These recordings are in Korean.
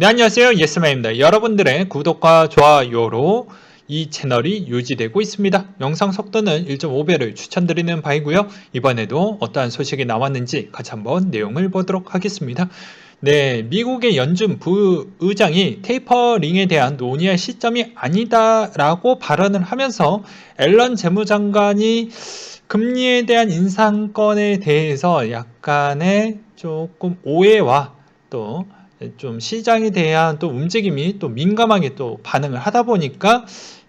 네, 안녕하세요. 예스맨입니다. 여러분들의 구독과 좋아요로 이 채널이 유지되고 있습니다. 영상 속도는 1.5배를 추천드리는 바이고요. 이번에도 어떠한 소식이 나왔는지 같이 한번 내용을 보도록 하겠습니다. 네, 미국의 연준 부의장이 테이퍼링에 대한 논의할 시점이 아니다라고 발언을 하면서 앨런 재무장관이 금리에 대한 인상권에 대해서 약간의 조금 오해와 또 좀 시장에 대한 또 움직임이 또 민감하게 또 반응을 하다 보니까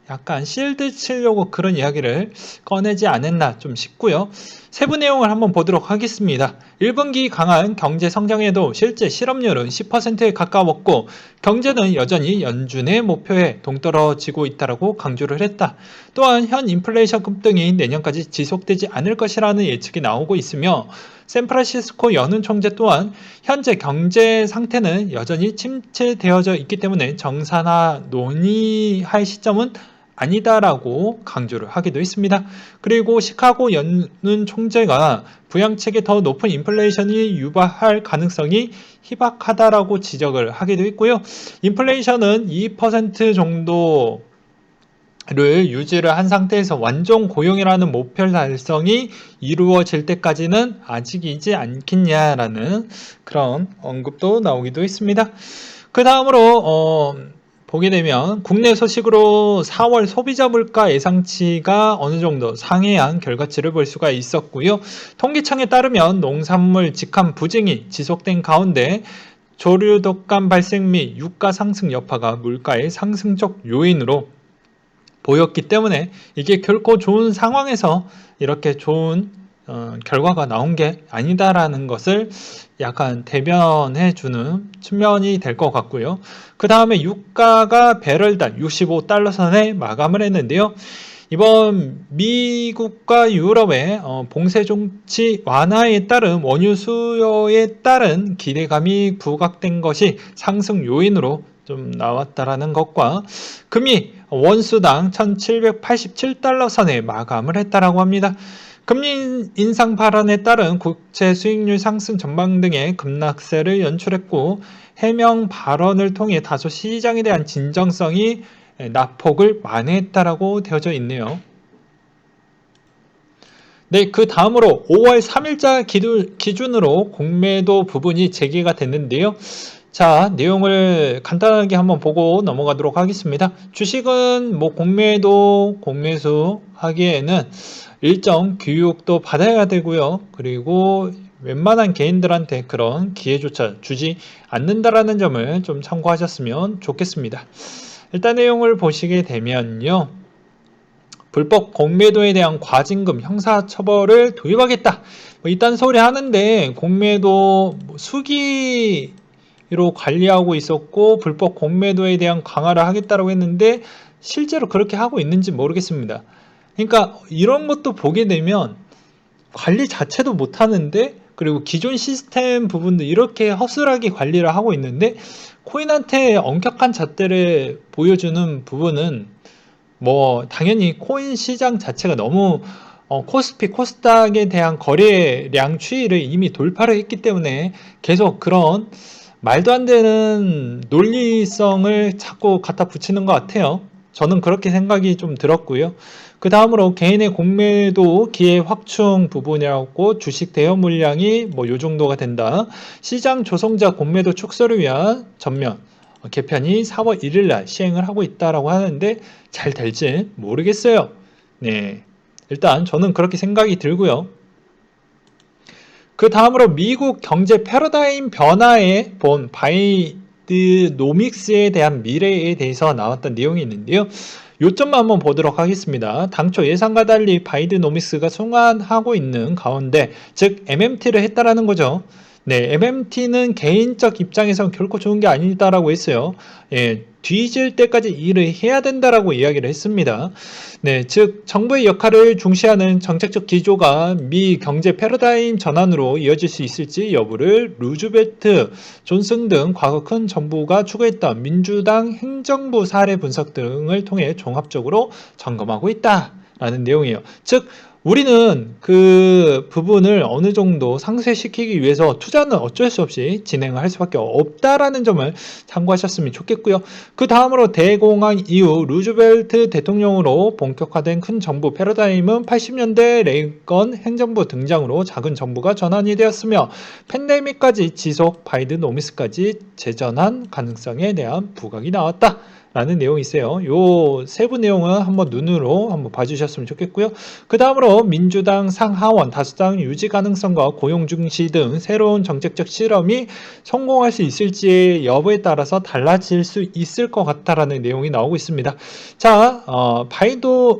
약간 실드 치려고 그런 이야기를 꺼내지 않았나 좀 싶고요. 세부 내용을 한번 보도록 하겠습니다. 1분기 강한 경제 성장에도 실제 실업률은 10%에 가까웠고 경제는 여전히 연준의 목표에 동떨어지고 있다고 강조를 했다. 또한 현 인플레이션 급등이 내년까지 지속되지 않을 것이라는 예측이 나오고 있으며 샌프란시스코 연은 총재 또한 현재 경제 상태는 여전히 침체되어져 있기 때문에 정산화 논의할 시점은 아니다라고 강조를 하기도 했습니다. 그리고 시카고 연은 총재가 부양책에 더 높은 인플레이션이 유발할 가능성이 희박하다라고 지적을 하기도 했고요. 인플레이션은 2% 정도 를 유지를 한 상태에서 완전 고용이라는 목표 달성이 이루어질 때까지는 아직이지 않겠냐라는 그런 언급도 나오기도 했습니다. 그 다음으로 보게 되면 국내 소식으로 4월 소비자 물가 예상치가 어느 정도 상회한 결과치를 볼 수가 있었고요. 통계청에 따르면 농산물 직함 부진이 지속된 가운데 조류 독감 발생 및 유가 상승 여파가 물가의 상승적 요인으로 보였기 때문에 이게 결코 좋은 상황에서 이렇게 좋은 결과가 나온 게 아니다라는 것을 약간 대변해 주는 측면이 될 것 같고요. 그 다음에 유가가 배럴당 65달러 선에 마감을 했는데요. 이번 미국과 유럽의 봉쇄 정치 완화에 따른 원유 수요에 따른 기대감이 부각된 것이 상승 요인으로 좀 나왔다라는 것과 금리 원수당 1787달러 선에 마감을 했다라고 합니다. 금리 인상 발언에 따른 국채 수익률 상승 전망 등의 급락세를 연출했고 해명 발언을 통해 다소 시장에 대한 진정성이 낙폭을 만회했다라고 되어져 있네요. 네, 그 다음으로 5월 3일자 기준으로 공매도 부분이 제기가 됐는데요. 자, 내용을 간단하게 한번 보고 넘어가도록 하겠습니다. 주식은 뭐 공매도, 공매수 하기에는 일정 교육도 받아야 되고요. 그리고 웬만한 개인들한테 그런 기회조차 주지 않는다라는 점을 좀 참고하셨으면 좋겠습니다. 일단 내용을 보시게 되면요. 불법 공매도에 대한 과징금 형사처벌을 도입하겠다. 뭐 이딴 소리 하는데 공매도 수기로 관리하고 있었고 불법 공매도에 대한 강화를 하겠다고 했는데 실제로 그렇게 하고 있는지 모르겠습니다. 그러니까 이런 것도 보게 되면 관리 자체도 못하는데 그리고 기존 시스템 부분도 이렇게 허술하게 관리를 하고 있는데 코인한테 엄격한 잣대를 보여주는 부분은 뭐 당연히 코인 시장 자체가 너무 코스피, 코스닥에 대한 거래량 추이를 이미 돌파를 했기 때문에 계속 그런 말도 안 되는 논리성을 자꾸 갖다 붙이는 것 같아요. 저는 그렇게 생각이 좀 들었고요. 그 다음으로 개인의 공매도 기회 확충 부분이라고 주식 대여 물량이 뭐 요 정도가 된다. 시장 조성자 공매도 축소를 위한 전면 개편이 4월 1일 날 시행을 하고 있다라고 하는데 잘 될지 모르겠어요. 네. 일단 저는 그렇게 생각이 들고요. 그 다음으로 미국 경제 패러다임 변화에 본 바이드노믹스에 대한 미래에 대해서 나왔던 내용이 있는데요. 요점만 한번 보도록 하겠습니다. 당초 예상과 달리 바이드노믹스가 송환하고 있는 가운데 즉 MMT를 했다라는 거죠. 네, MMT는 개인적 입장에서 결코 좋은 게 아니다라고 했어요. 예, 뒤질 때까지 일을 해야 된다라고 이야기를 했습니다. 네, 즉 정부의 역할을 중시하는 정책적 기조가 미 경제 패러다임 전환으로 이어질 수 있을지 여부를 루즈벨트, 존슨 등 과거 큰 정부가 추구했던 민주당 행정부 사례 분석 등을 통해 종합적으로 점검하고 있다라는 내용이에요. 즉 우리는 그 부분을 어느 정도 상쇄시키기 위해서 투자는 어쩔 수 없이 진행을 할 수밖에 없다라는 점을 참고하셨으면 좋겠고요. 그 다음으로 대공황 이후 루즈벨트 대통령으로 본격화된 큰 정부 패러다임은 80년대 레이건 행정부 등장으로 작은 정부가 전환이 되었으며 팬데믹까지 지속 바이든노미스까지 재전환 가능성에 대한 부각이 나왔다. 라는 내용이 있어요. 요 세부 내용은 한번 눈으로 한번 봐주셨으면 좋겠고요. 그 다음으로 민주당 상하원 다수당 유지 가능성과 고용 중시 등 새로운 정책적 실험이 성공할 수 있을지의 여부에 따라서 달라질 수 있을 것 같다라는 내용이 나오고 있습니다. 자,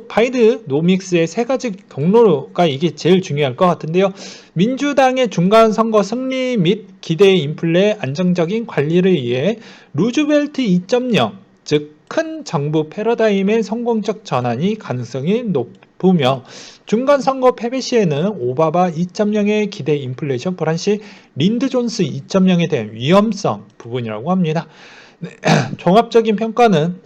바이드노믹스의 세 가지 경로가 이게 제일 중요할 것 같은데요. 민주당의 중간 선거 승리 및 기대 인플레 안정적인 관리를 위해 루즈벨트 2.0 즉 큰 정부 패러다임의 성공적 전환이 가능성이 높으며 중간 선거 패배 시에는 오바마 2.0의 기대 인플레이션 불안 시 린드 존스 2.0에 대한 위험성 부분이라고 합니다. 종합적인 평가는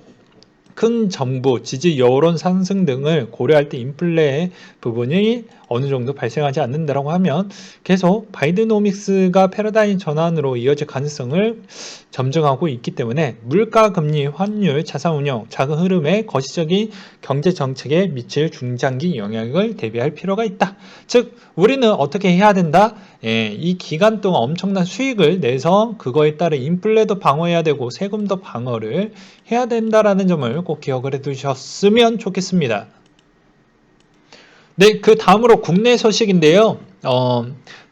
큰 정부, 지지 여론 상승 등을 고려할 때 인플레 부분이 어느 정도 발생하지 않는다고 하면 계속 바이드노믹스가 패러다임 전환으로 이어질 가능성을 점증하고 있기 때문에 물가, 금리, 환율, 자산운용, 자금 흐름에 거시적인 경제 정책에 미칠 중장기 영향을 대비할 필요가 있다. 즉 우리는 어떻게 해야 된다? 이 기간 동안 엄청난 수익을 내서 그거에 따른 인플레도 방어해야 되고 세금도 방어를 해야 된다라는 점을 꼭 기억을 해 두셨으면 좋겠습니다. 네, 그 다음으로 국내 소식인데요.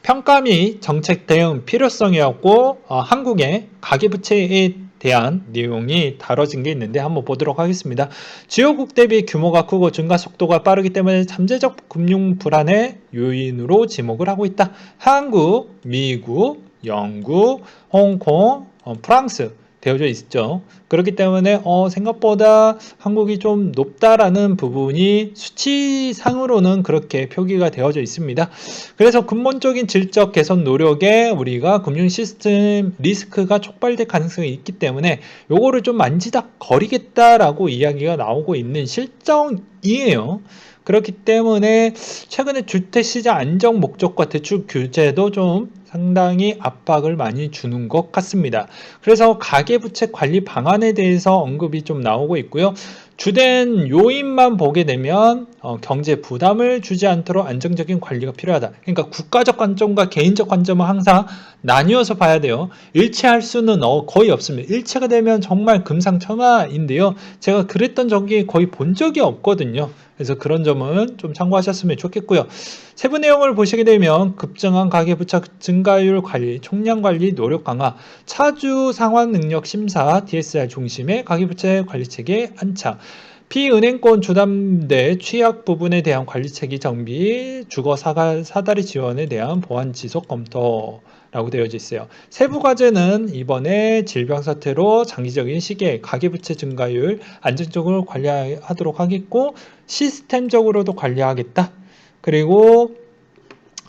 평가 및 정책 대응 필요성이었고 한국의 가계부채에 대한 내용이 다뤄진 게 있는데 한번 보도록 하겠습니다. 주요국 대비 규모가 크고 증가 속도가 빠르기 때문에 잠재적 금융 불안의 요인으로 지목을 하고 있다. 한국, 미국, 영국, 홍콩, 프랑스 되어져 있죠. 그렇기 때문에 생각보다 한국이 좀 높다라는 부분이 수치상으로는 그렇게 표기가 되어져 있습니다. 그래서 근본적인 질적 개선 노력에 우리가 금융 시스템 리스크가 촉발될 가능성이 있기 때문에 요거를 좀 만지작 거리겠다라고 이야기가 나오고 있는 실정이에요. 그렇기 때문에 최근에 주택시장 안정 목적과 대출 규제도 좀 상당히 압박을 많이 주는 것 같습니다. 그래서 가계부채 관리 방안에 대해서 언급이 좀 나오고 있고요. 주된 요인만 보게 되면 경제 부담을 주지 않도록 안정적인 관리가 필요하다. 그러니까 국가적 관점과 개인적 관점은 항상 나뉘어서 봐야 돼요. 일치할 수는 거의 없습니다. 일치가 되면 정말 금상첨화인데요. 제가 그랬던 적이 거의 본 적이 없거든요. 그래서 그런 점은 좀 참고하셨으면 좋겠고요. 세부 내용을 보시게 되면 급증한 가계부채 증가율 관리, 총량 관리 노력 강화, 차주 상환 능력 심사, DSR 중심의 가계부채 관리체계 안착, 피은행권 주담대 취약 부분에 대한 관리체계 정비, 주거 사다리 지원에 대한 보완 지속 검토 라고 되어 있어요. 세부 과제는 이번에 질병 사태로 장기적인 시기에 가계부채 증가율 안정적으로 관리하도록 하겠고 시스템적으로도 관리하겠다. 그리고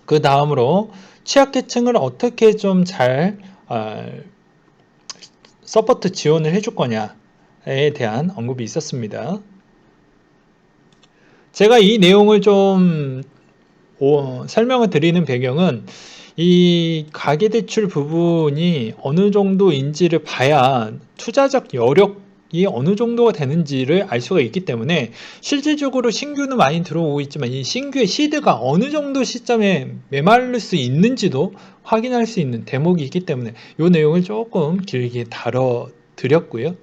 그 다음으로 취약계층을 어떻게 좀 잘 서포트 지원을 해줄 거냐에 대한 언급이 있었습니다. 제가 이 내용을 좀 설명을 드리는 배경은 이 가계대출 부분이 어느 정도인지를 봐야 투자적 여력이 어느 정도가 되는지를 알 수가 있기 때문에 실질적으로 신규는 많이 들어오고 있지만 이 신규의 시드가 어느 정도 시점에 메마를 수 있는지도 확인할 수 있는 대목이 있기 때문에 이 내용을 조금 길게 다뤄드렸고요.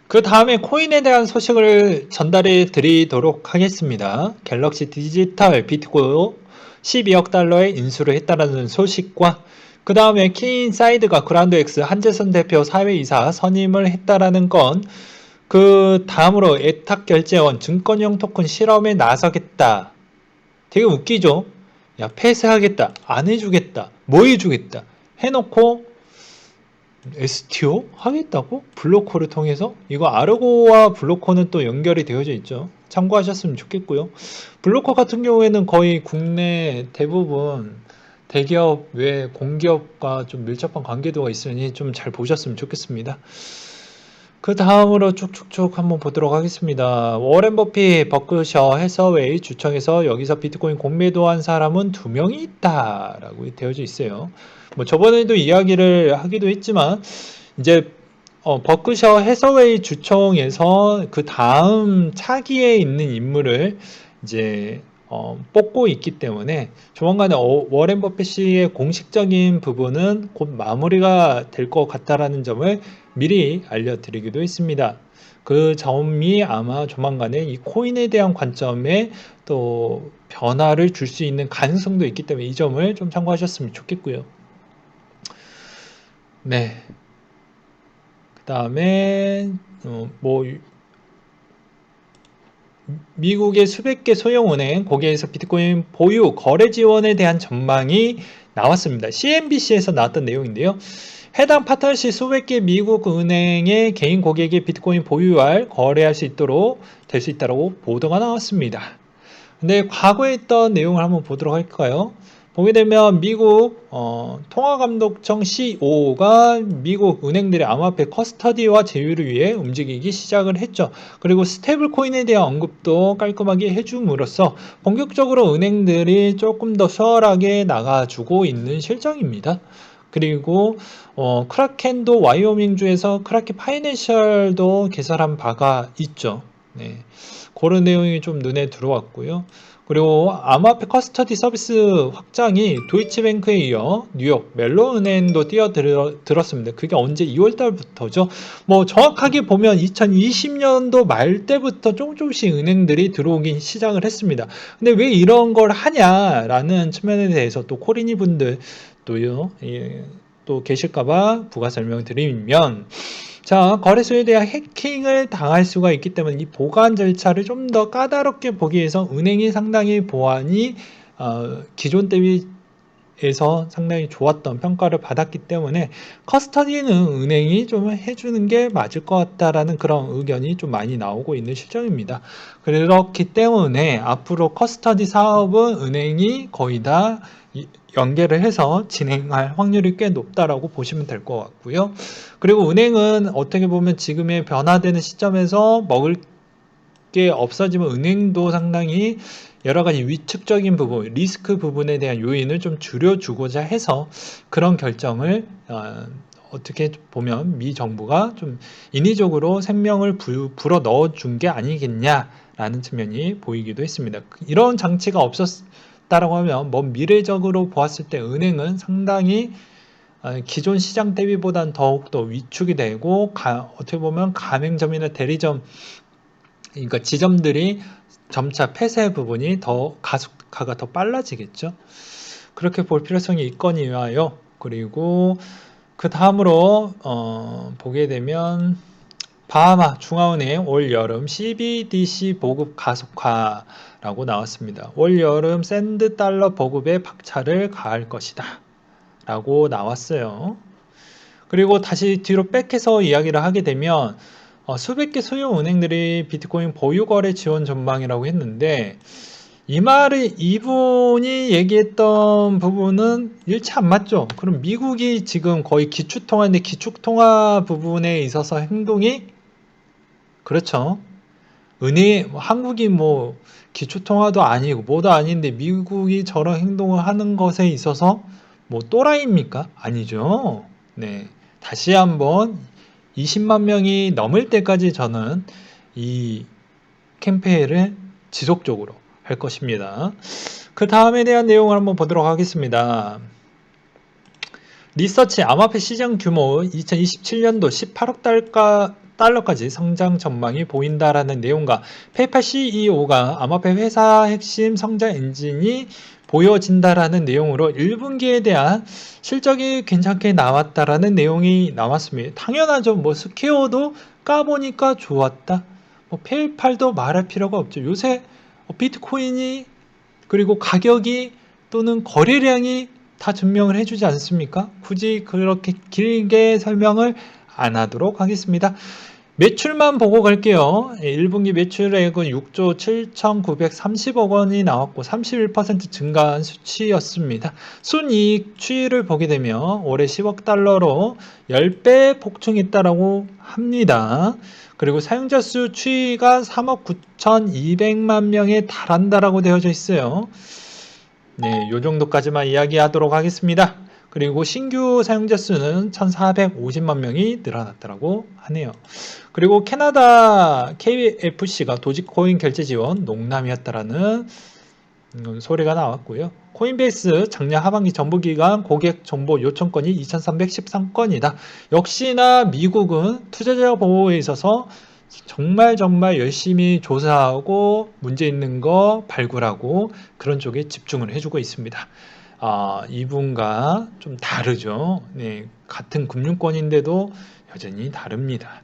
그 다음에 코인에 대한 소식을 전달해 드리도록 하겠습니다. 갤럭시 디지털 비트코인 12억 달러에 인수를 했다는 소식과 그 다음에 키인사이드가 그라운드엑스 한재선 대표 사회이사 선임을 했다라는 건 그 다음으로 애탁결제원 증권형 토큰 실험에 나서겠다. 되게 웃기죠? 야, 폐쇄하겠다. 안 해주겠다. 뭐 해주겠다. 해놓고 STO 하겠다고? 블로커를 통해서? 이거 아르고와 블로커는 또 연결이 되어져 있죠. 참고하셨으면 좋겠고요. 블로커 같은 경우에는 거의 국내 대부분 대기업 외 공기업과 좀 밀접한 관계도가 있으니 좀 잘 보셨으면 좋겠습니다. 그 다음으로 쭉쭉쭉 한번 보도록 하겠습니다. 워렌 버핏, 버크셔 해서웨이 주청에서 여기서 비트코인 공매도한 사람은 2명이 있다라고 되어져 있어요. 뭐 저번에도 이야기를 하기도 했지만 이제 버크셔 해서웨이 주청에서 그 다음 차기에 있는 인물을 이제 뽑고 있기 때문에 조만간에 워렌 버핏의 공식적인 부분은 곧 마무리가 될 것 같다라는 점을 미리 알려드리기도 했습니다. 그 점이 아마 조만간에 이 코인에 대한 관점에 또 변화를 줄 수 있는 가능성도 있기 때문에 이 점을 좀 참고하셨으면 좋겠고요. 네. 그 다음에 뭐 미국의 수백 개 소형은행 거기에서 비트코인 보유 거래 지원에 대한 전망이 나왔습니다. CNBC에서 나왔던 내용인데요. 해당 파트너십 수백 개 미국 은행의 개인 고객이 비트코인 보유할 거래할 수 있도록 될 수 있다고 보도가 나왔습니다. 근데 과거에 있던 내용을 한번 보도록 할까요? 보게 되면 미국 통화감독청 CEO가 미국 은행들의 암호화폐 커스터디와 제휴를 위해 움직이기 시작을 했죠. 그리고 스테이블 코인에 대한 언급도 깔끔하게 해줌으로써 본격적으로 은행들이 조금 더 수월하게 나가주고 있는 실정입니다. 그리고 크라켄도 와이오밍주에서 크라켄 파이낸셜도 개설한 바가 있죠. 네. 그런 내용이 좀 눈에 들어왔고요. 그리고 암호화폐 커스터디 서비스 확장이 도이치뱅크에 이어 뉴욕 멜로은행도 뛰어들었습니다. 그게 언제 2월달부터죠. 뭐 정확하게 보면 2020년도 말 때부터 조금씩 은행들이 들어오긴 시작을 했습니다. 근데 왜 이런 걸 하냐라는 측면에 대해서 또 코리니 분들 또 계실까봐 부가 설명드리면, 자, 거래소에 대한 해킹을 당할 수가 있기 때문에 이 보관 절차를 좀 더 까다롭게 보기 위해서 은행이 상당히 보안이 기존 대비해서 상당히 좋았던 평가를 받았기 때문에 커스터디는 은행이 좀 해주는 게 맞을 것 같다라는 그런 의견이 좀 많이 나오고 있는 실정입니다. 그렇기 때문에 앞으로 커스터디 사업은 은행이 거의 다 연계를 해서 진행할 확률이 꽤 높다라고 보시면 될 것 같고요. 그리고 은행은 어떻게 보면 지금의 변화되는 시점에서 먹을 게 없어지면 은행도 상당히 여러 가지 위축적인 부분, 리스크 부분에 대한 요인을 좀 줄여주고자 해서 그런 결정을 어떻게 보면 미 정부가 좀 인위적으로 생명을 불어 넣어준 게 아니겠냐라는 측면이 보이기도 했습니다. 이런 장치가 없었다라고 하면 먼 미래적으로 보았을 때 은행은 상당히 기존 시장 대비보다는 더욱더 위축이 되고 어떻게 보면 가맹점이나 대리점, 그러니까 지점들이 점차 폐쇄 부분이 더 가속화가 더 빨라지겠죠. 그렇게 볼 필요성이 있거니와요. 그리고 그 다음으로 보게 되면 바하마 중앙은행 올 여름 CBDC 보급 가속화라고 나왔습니다. 올 여름 샌드 달러 보급에 박차를 가할 것이다 라고 나왔어요. 그리고 다시 뒤로 백해서 이야기를 하게 되면 수백 개 소형 은행들이 비트코인 보유 거래 지원 전망이라고 했는데 이 말이 이분이 얘기했던 부분은 일치 안 맞죠. 그럼 미국이 지금 거의 기축통화인데 기축통화 부분에 있어서 행동이 그렇죠. 한국이 뭐 기초통화도 아니고 뭐도 아닌데 미국이 저런 행동을 하는 것에 있어서 뭐 또라이입니까? 아니죠. 네. 다시 한번 20만 명이 넘을 때까지 저는 이 캠페인을 지속적으로 할 것입니다. 그 다음에 대한 내용을 한번 보도록 하겠습니다. 리서치 암호화폐 시장 규모 2027년도 18억 달러까지 성장 전망이 보인다라는 내용과 페이팔 CEO가 암호화폐 회사 핵심 성장 엔진이 보여진다라는 내용으로 1분기에 대한 실적이 괜찮게 나왔다라는 내용이 나왔습니다. 당연하죠. 뭐 스퀘어도 까보니까 좋았다. 뭐 페이팔도 말할 필요가 없죠. 요새 비트코인이 그리고 가격이 또는 거래량이 다 증명을 해주지 않습니까? 굳이 그렇게 길게 설명을 안 하도록 하겠습니다. 매출만 보고 갈게요. 1분기 매출액은 6조 7,930억 원이 나왔고 31% 증가한 수치였습니다. 순이익 추이를 보게 되면 올해 10억 달러로 10배 폭증했다라고 합니다. 그리고 사용자 수 추이가 3억 9,200만 명에 달한다라고 되어져 있어요. 네, 요 정도까지만 이야기하도록 하겠습니다. 그리고 신규 사용자 수는 1,450만 명이 늘어났다고 하네요. 그리고 캐나다 KFC가 도지코인 결제 지원 농남이었다라는 소리가 나왔고요. 코인베이스 작년 하반기 정부기관 고객 정보 요청 건이 2,313건이다. 역시나 미국은 투자자 보호에 있어서 정말 열심히 조사하고 문제 있는 거 발굴하고 그런 쪽에 집중을 해주고 있습니다. 이분과 좀 다르죠. 네, 같은 금융권인데도 여전히 다릅니다.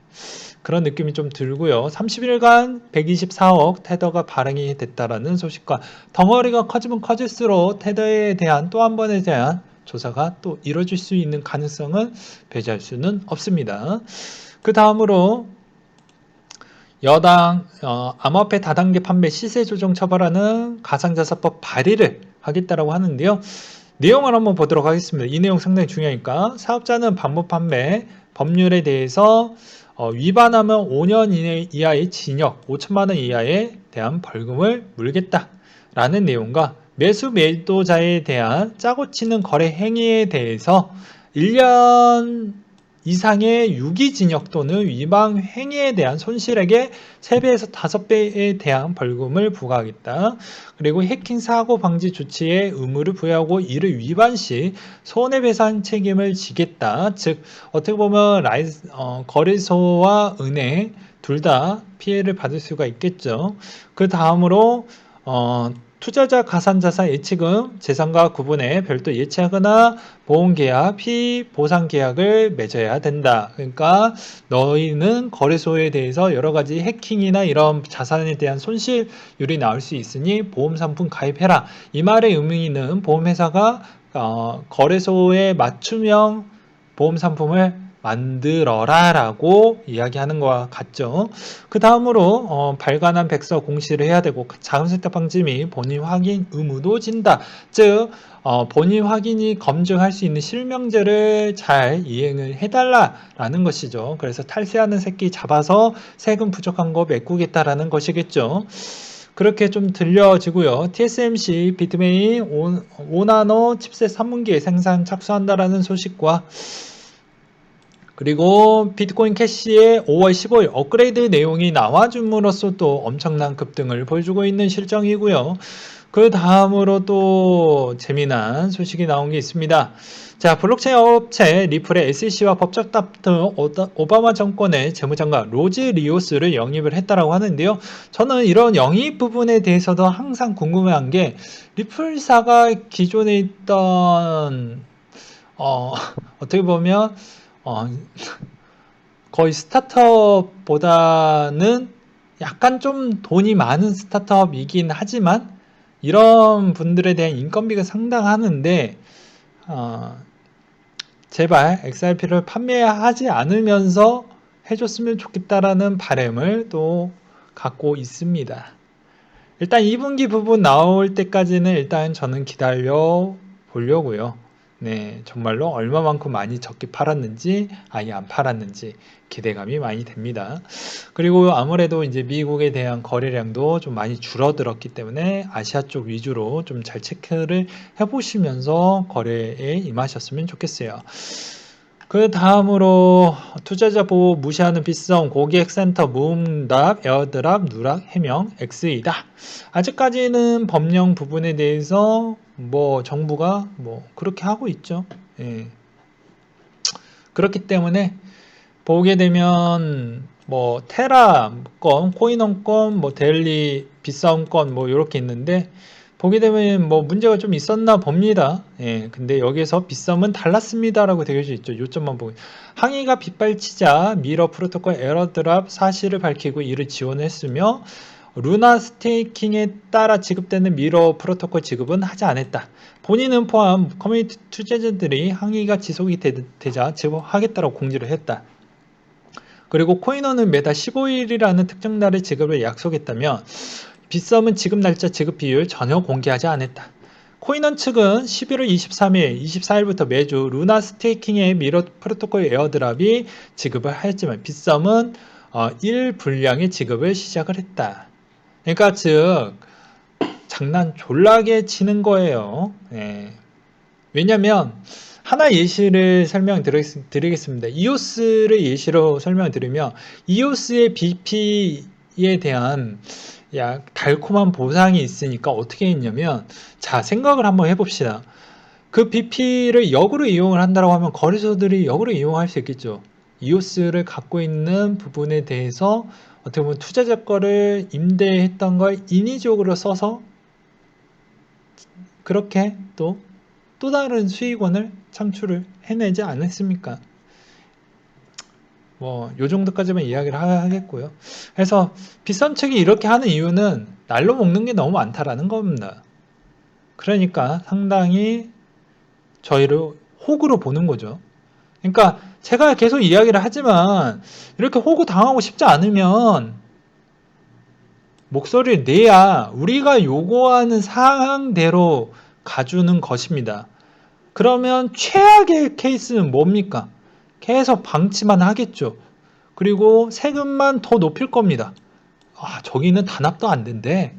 그런 느낌이 좀 들고요. 30일간 124억 테더가 발행이 됐다라는 소식과 덩어리가 커지면 커질수록 테더에 대한 또 한 번에 대한 조사가 또 이루어질 수 있는 가능성은 배제할 수는 없습니다. 그 다음으로 여당 암호화폐 다단계 판매 시세 조정 처벌하는 가상자산법 발의를 하겠다라고 하는데요. 내용을 한번 보도록 하겠습니다. 이 내용 상당히 중요하니까 사업자는 반복 판매 법률에 대해서 위반하면 5년 이하의 징역 5천만 원 이하에 대한 벌금을 물겠다라는 내용과 매수 매도자에 대한 짜고 치는 거래 행위에 대해서 1년 이상의 유기징역 또는 위반 행위에 대한 손실액의 3배에서 5배에 대한 벌금을 부과하겠다. 그리고 해킹 사고 방지 조치에 의무를 부여하고 이를 위반 시 손해배상 책임을 지겠다. 즉 어떻게 보면 거래소와 은행 둘 다 피해를 받을 수가 있겠죠. 그 다음으로 투자자 가산자산 예치금 재산과 구분해 별도 예치하거나 보험계약, 피보상계약을 맺어야 된다. 그러니까 너희는 거래소에 대해서 여러 가지 해킹이나 이런 자산에 대한 손실률이 나올 수 있으니 보험상품 가입해라. 이 말의 의미는 보험회사가 거래소에 맞춤형 보험상품을 만들어라 라고 이야기하는 것과 같죠. 그 다음으로 발간한 백서 공시를 해야 되고 자금세탁 방지 및 본인 확인 의무도 진다. 즉 본인 확인이 검증할 수 있는 실명제를 잘 이행을 해달라라는 것이죠. 그래서 탈세하는 새끼 잡아서 세금 부족한 거 메꾸겠다라는 것이겠죠. 그렇게 좀 들려지고요. TSMC 비트메인 5나노 칩셋 3분기에 생산 착수한다라는 소식과 그리고 비트코인 캐시의 5월 15일 업그레이드 내용이 나와줌으로써 또 엄청난 급등을 보여주고 있는 실정이고요. 그 다음으로 또 재미난 소식이 나온 게 있습니다. 자, 블록체인 업체 리플의 SEC와 법적 다툼 오바마 정권의 재무장관 로즈 리오스를 영입을 했다라고 하는데요. 저는 이런 영입 부분에 대해서도 항상 궁금한 게 리플사가 기존에 있던 어떻게 보면 거의 스타트업보다는 약간 좀 돈이 많은 스타트업이긴 하지만 이런 분들에 대한 인건비가 상당하는데 제발 XRP를 판매하지 않으면서 해줬으면 좋겠다라는 바람을 또 갖고 있습니다. 일단 2분기 부분 나올 때까지는 일단 저는 기다려 보려고요. 네, 정말로 얼마만큼 많이 적게 팔았는지 아예 안 팔았는지 기대감이 많이 됩니다. 그리고 아무래도 이제 미국에 대한 거래량도 좀 많이 줄어들었기 때문에 아시아 쪽 위주로 좀 잘 체크를 해보시면서 거래에 임하셨으면 좋겠어요. 그 다음으로 투자자 보호 무시하는 빗성 고객센터 무응답 에어드랍 누락 해명 X이다. 아직까지는 법령 부분에 대해서 정부가 그렇게 하고 있죠. 예. 그렇기 때문에 보게 되면 테라 건, 코인원 건, 데일리 빗싸움 건 이렇게 있는데 보게 되면 문제가 좀 있었나 봅니다. 예, 근데 여기서 빗썸은 달랐습니다라고 되어져 있죠. 요점만 보고 항의가 빗발치자 미러 프로토콜 에러드랍 사실을 밝히고 이를 지원했으며 루나 스테이킹에 따라 지급되는 미러 프로토콜 지급은 하지 않았다. 본인은 포함 커뮤니티 투자자들이 항의가 지속이 되자 지급하겠다고 공지를 했다. 그리고 코인원은 매달 15일이라는 특정 날의 지급을 약속했다면 빗썸은 지급 날짜, 지급 비율 전혀 공개하지 않았다. 코인원 측은 11월 23일, 24일부터 매주 루나 스테이킹의 미러 프로토콜 에어드랍이 지급을 하였지만 빗썸은 1 분량의 지급을 시작을 했다. 그러니까 즉 장난 졸라게 치는 거예요. 예. 왜냐면 하나 예시를 설명드리겠습니다. 이오스를 예시로 설명드리면 이오스의 BP에 대한 달콤한 보상이 있으니까 어떻게 했냐면, 자, 생각을 한번 해봅시다. 그 BP를 역으로 이용을 한다고 하면 거래소들이 역으로 이용할 수 있겠죠. 이오스를 갖고 있는 부분에 대해서 어떻게 보면 투자자 거를 임대했던 걸 인위적으로 써서 그렇게 또 다른 수익원을 창출을 해내지 않았습니까? 요 정도까지만 이야기를 하겠고요. 그래서 빗썸 측이 이렇게 하는 이유는 날로 먹는 게 너무 많다라는 겁니다. 그러니까 상당히 저희를 호구로 보는 거죠. 그러니까 제가 계속 이야기를 하지만 이렇게 호구 당하고 싶지 않으면 목소리를 내야 우리가 요구하는 사항대로 가주는 것입니다. 그러면 최악의 케이스는 뭡니까? 계속 방치만 하겠죠. 그리고 세금만 더 높일 겁니다. 저기는 단합도 안 된대.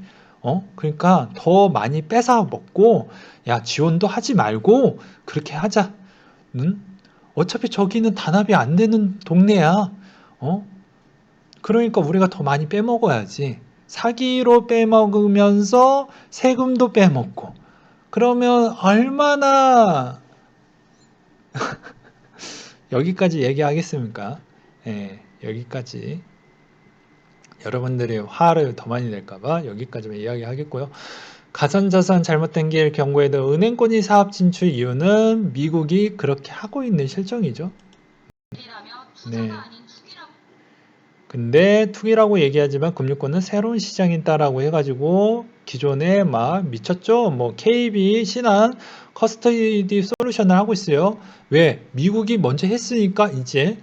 그러니까 더 많이 뺏어 먹고, 야, 지원도 하지 말고, 그렇게 하자. 어차피 저기는 단합이 안 되는 동네야. 그러니까 우리가 더 많이 빼먹어야지. 사기로 빼먹으면서 세금도 빼먹고. 그러면 얼마나 여기까지 얘기하겠습니까? 예, 여기까지. 여러분들이 화를 더 많이 낼까봐 여기까지만 이야기하겠고요. 가전자산 잘못된 길 경고에도 은행권이 사업 진출 이유는 미국이 그렇게 하고 있는 실정이죠. 네. 근데 투기라고 얘기하지만 금융권은 새로운 시장이다라고 해가지고 기존에 막 미쳤죠. KB, 신한, 커스터디 솔루션을 하고 있어요. 왜? 미국이 먼저 했으니까 이제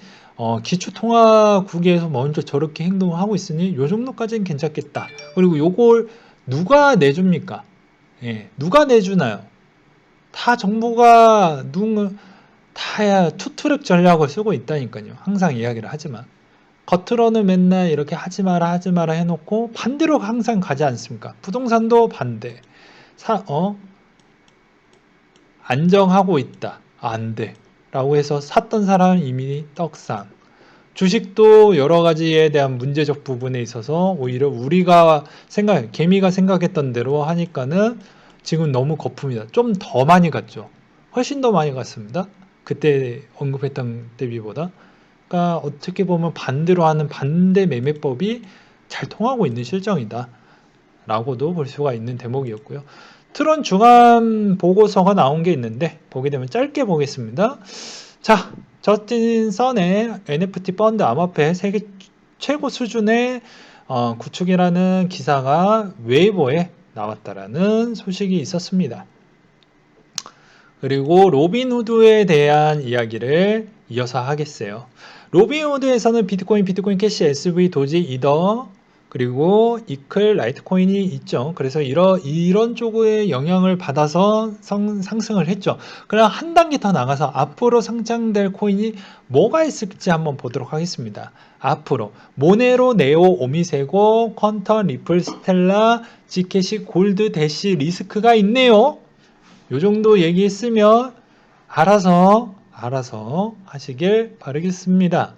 기초통화국에서 먼저 저렇게 행동을 하고 있으니 요 정도까지는 괜찮겠다. 그리고 요걸 누가 내줍니까? 예, 누가 내주나요? 다 정부가 다 투트랙 전략을 쓰고 있다니까요. 항상 이야기를 하지만. 겉으로는 맨날 이렇게 하지 마라 해놓고 반대로 항상 가지 않습니까? 부동산도 반대. 안정하고 있다. 안 돼. 라고 해서 샀던 사람은 이미 떡상. 주식도 여러 가지에 대한 문제적 부분에 있어서 오히려 우리가 개미가 생각했던 대로 하니까는 지금 너무 거품이다. 좀 더 많이 갔죠. 훨씬 더 많이 갔습니다. 그때 언급했던 대비보다. 그러니까 어떻게 보면 반대로 하는 반대 매매법이 잘 통하고 있는 실정이다. 라고도 볼 수가 있는 대목이었고요. 트론 중간 보고서가 나온 게 있는데 보게 되면 짧게 보겠습니다. 자, 저스틴 선의 NFT 펀드 암호화폐 세계 최고 수준의 구축이라는 기사가 웨이보에 나왔다라는 소식이 있었습니다. 그리고 로빈후드에 대한 이야기를 이어서 하겠어요. 로빈후드에서는 비트코인 캐시, SV, 도지, 이더, 그리고 이클, 라이트코인이 있죠. 그래서 이런 쪽의 영향을 받아서 상승을 했죠. 그럼 한 단계 더 나가서 앞으로 상장될 코인이 뭐가 있을지 한번 보도록 하겠습니다. 앞으로 모네로, 네오, 오미세고, 퀀텀, 리플, 스텔라, 지캐시, 골드, 대시, 리스크가 있네요. 요 정도 얘기했으면 알아서 하시길 바라겠습니다.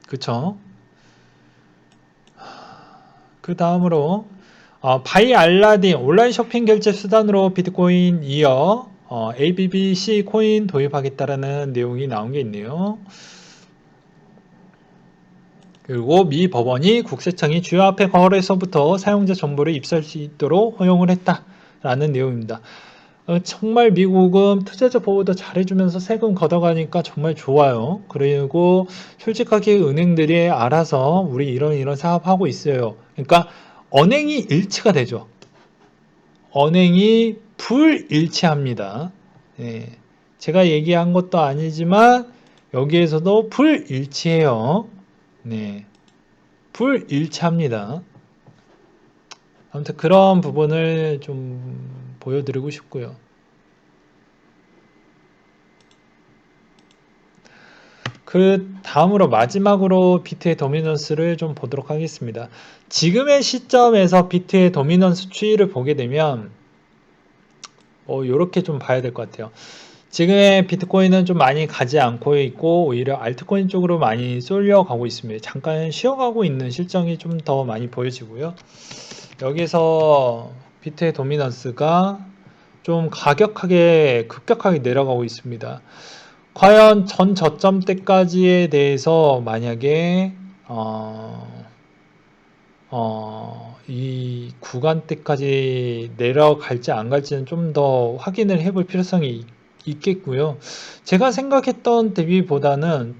그쵸? 그 다음으로 바이 알라딘 온라인 쇼핑 결제 수단으로 비트코인 이어 ABBC 코인 도입하겠다라는 내용이 나온 게 있네요. 그리고 미 법원이 국세청이 주요 화폐 거래소부터 사용자 정보를 입수할 수 있도록 허용을 했다라는 내용입니다. 정말 미국은 투자자 보호도 잘해주면서 세금 걷어가니까 정말 좋아요. 그리고 솔직하게 은행들이 알아서 우리 이런 사업하고 있어요. 그러니까 언행이 일치가 되죠. 언행이 불일치합니다. 예, 제가 얘기한 것도 아니지만 여기에서도 불일치해요. 네, 불일치합니다. 아무튼 그런 부분을 좀 보여드리고 싶고요. 그 다음으로 마지막으로 비트의 도미넌스를 좀 보도록 하겠습니다. 지금의 시점에서 비트의 도미넌스 추이를 보게 되면 이렇게 좀 봐야 될 것 같아요. 지금의 비트코인은 좀 많이 가지 않고 있고 오히려 알트코인 쪽으로 많이 쏠려가고 있습니다. 잠깐 쉬어가고 있는 실정이 좀 더 많이 보여지고요. 여기서 비트의 도미넌스가 좀 급격하게 내려가고 있습니다. 과연 전 저점 때까지에 대해서 만약에 이 구간 때까지 내려갈지 안 갈지는 좀 더 확인을 해볼 필요성이 있겠고요. 제가 생각했던 대비보다는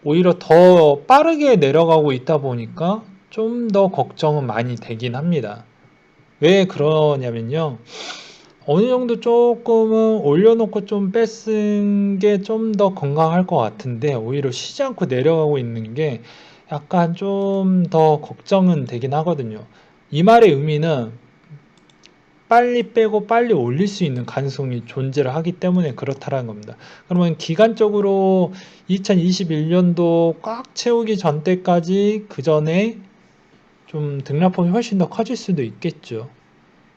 오히려 더 빠르게 내려가고 있다 보니까 좀 더 걱정은 많이 되긴 합니다. 왜 그러냐면요. 어느 정도 조금은 올려놓고 좀 뺐은 게 좀 더 건강할 것 같은데 오히려 쉬지 않고 내려가고 있는 게 약간 좀 더 걱정은 되긴 하거든요. 이 말의 의미는 빨리 빼고 빨리 올릴 수 있는 가능성이 존재를 하기 때문에 그렇다라는 겁니다. 그러면 기간적으로 2021년도 꽉 채우기 전 때까지 그 전에 좀 등락폭이 훨씬 더 커질 수도 있겠죠.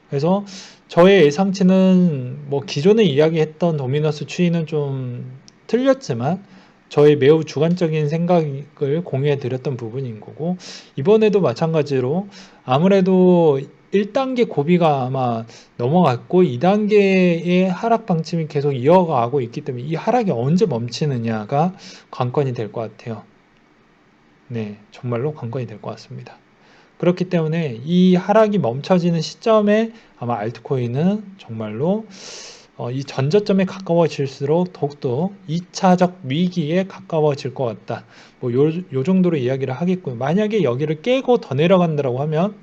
그래서 저의 예상치는 뭐 기존에 이야기했던 도미너스 추이는 좀 틀렸지만 저의 매우 주관적인 생각을 공유해 드렸던 부분인 거고 이번에도 마찬가지로 아무래도 1단계 고비가 아마 넘어갔고 2단계의 하락 방침이 계속 이어가고 있기 때문에 이 하락이 언제 멈추느냐가 관건이 될 것 같아요. 네, 정말로 관건이 될 것 같습니다. 그렇기 때문에 이 하락이 멈춰지는 시점에 아마 알트코인은 정말로 이 전저점에 가까워질수록 더욱더 2차적 위기에 가까워질 것 같다. 뭐 요 정도로 이야기를 하겠고요. 만약에 여기를 깨고 더 내려간다고 하면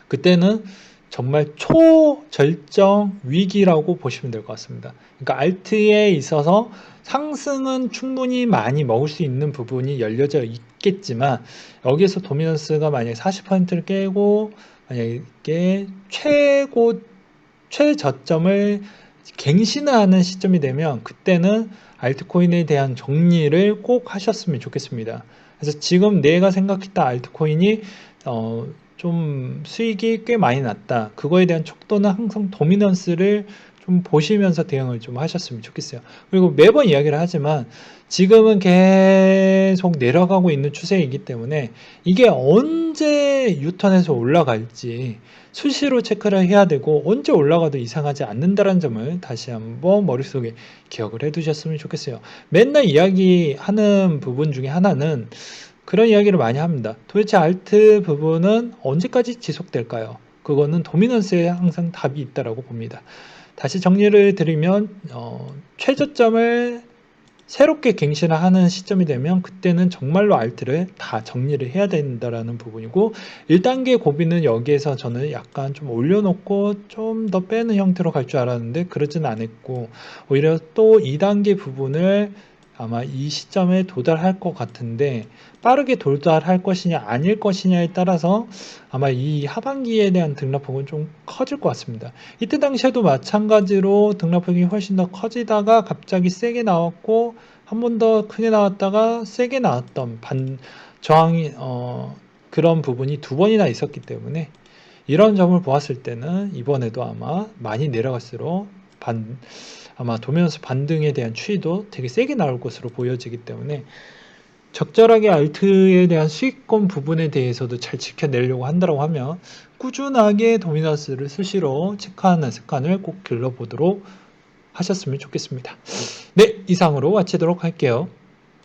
그때는 정말 초절정 위기라고 보시면 될 것 같습니다. 그러니까 알트에 있어서 상승은 충분히 많이 먹을 수 있는 부분이 열려져 있겠지만 여기에서 도미넌스가 만약에 40%를 깨고 만약에 최저점을 갱신하는 시점이 되면 그때는 알트코인에 대한 정리를 꼭 하셨으면 좋겠습니다. 그래서 지금 내가 생각했던 알트코인이 좀 수익이 꽤 많이 났다. 그거에 대한 촉도는 항상 도미넌스를 좀 보시면서 대응을 좀 하셨으면 좋겠어요. 그리고 매번 이야기를 하지만 지금은 계속 내려가고 있는 추세이기 때문에 이게 언제 유턴해서 올라갈지 수시로 체크를 해야 되고 언제 올라가도 이상하지 않는다는 점을 다시 한번 머릿속에 기억을 해 두셨으면 좋겠어요. 맨날 이야기하는 부분 중에 하나는 그런 이야기를 많이 합니다. 도대체 알트 부분은 언제까지 지속될까요? 그거는 도미넌스에 항상 답이 있다라고 봅니다. 다시 정리를 드리면 최저점을 새롭게 갱신을 하는 시점이 되면 그때는 정말로 알트를 다 정리를 해야 된다라는 부분이고 1단계 고비는 여기에서 저는 약간 좀 올려놓고 좀 더 빼는 형태로 갈 줄 알았는데 그러진 않았고 오히려 또 2단계 부분을 아마 이 시점에 도달할 것 같은데 빠르게 도달할 것이냐 아닐 것이냐에 따라서 아마 이 하반기에 대한 등락폭은 좀 커질 것 같습니다. 이때 당시에도 마찬가지로 등락폭이 훨씬 더 커지다가 갑자기 세게 나왔고 한 번 더 크게 나왔다가 세게 나왔던 저항이 그런 부분이 두 번이나 있었기 때문에 이런 점을 보았을 때는 이번에도 아마 많이 내려갈수록 아마 도미넌스 반등에 대한 추이도 되게 세게 나올 것으로 보여지기 때문에 적절하게 알트에 대한 수익권 부분에 대해서도 잘 지켜내려고 한다고 하면 꾸준하게 도미넌스를 수시로 체크하는 습관을 꼭 길러보도록 하셨으면 좋겠습니다. 네, 이상으로 마치도록 할게요.